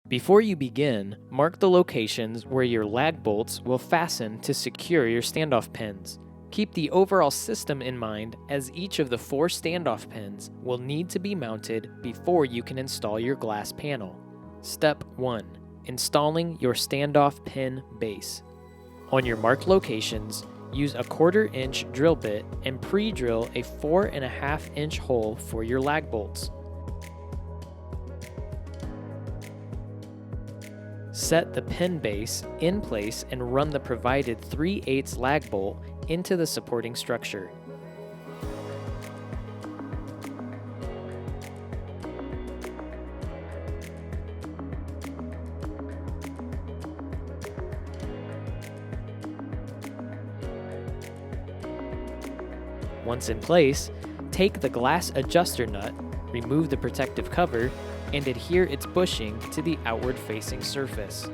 Before you begin, mark the locations where your lag bolts will fasten to secure your standoff pins. Keep the overall system in mind, as each of the 4 standoff pins will need to be mounted before you can install your glass panel. Step 1. Installing your standoff pin base. On your marked locations, use a 1/4 inch drill bit and pre-drill a 4.5 inch hole for your lag bolts. Set the pin base in place and run the provided 3/8 lag bolt into the supporting structure. Once in place, take the glass adjuster nut, remove the protective cover, and adhere its bushing to the outward-facing surface.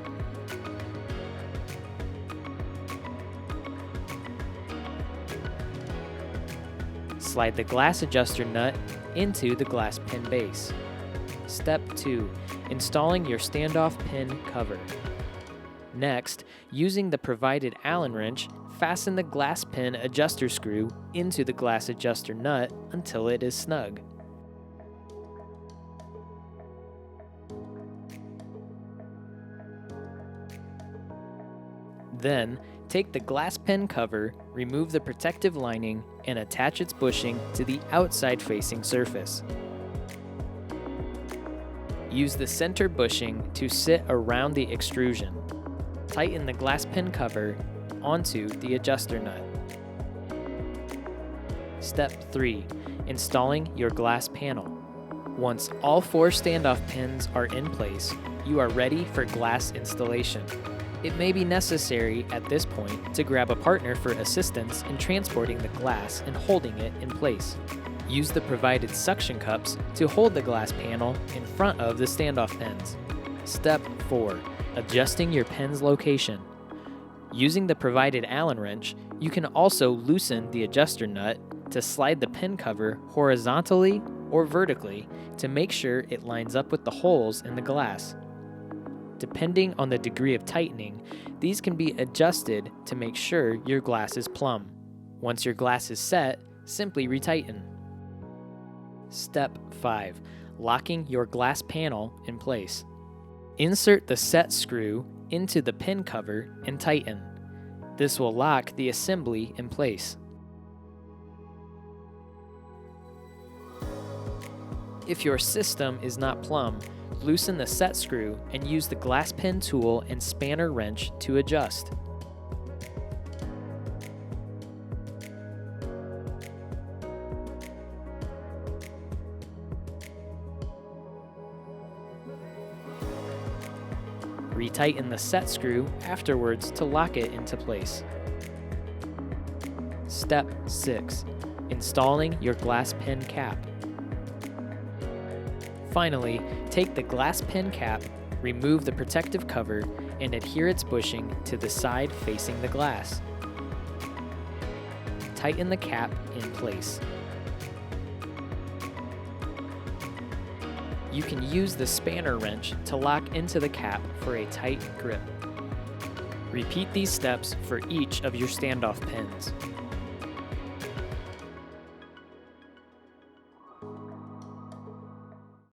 Slide the glass adjuster nut into the glass pin base. Step 2. Installing your standoff pin cover. Next, using the provided Allen wrench, fasten the glass pin adjuster screw into the glass adjuster nut until it is snug. Then, take the glass pin cover, remove the protective lining, and attach its bushing to the outside-facing surface. Use the center bushing to sit around the extrusion. Tighten the glass pin cover onto the adjuster nut. Step 3. Installing your glass panel. Once all 4 standoff pins are in place, you are ready for glass installation. It may be necessary at this point to grab a partner for assistance in transporting the glass and holding it in place. Use the provided suction cups to hold the glass panel in front of the standoff pins. Step 4. Adjusting your pin's location. Using the provided Allen wrench, you can also loosen the adjuster nut to slide the pin cover horizontally or vertically to make sure it lines up with the holes in the glass. Depending on the degree of tightening, these can be adjusted to make sure your glass is plumb. Once your glass is set, simply retighten. Step 5. Locking your glass panel in place. Insert the set screw into the pin cover and tighten. This will lock the assembly in place. If your system is not plumb, loosen the set screw and use the glass pin tool and spanner wrench to adjust. Retighten the set screw afterwards to lock it into place. Step 6. Installing your glass pin cap. Finally, take the glass pin cap, remove the protective cover, and adhere its bushing to the side facing the glass. Tighten the cap in place. You can use the spanner wrench to lock into the cap for a tight grip. Repeat these steps for each of your standoff pins.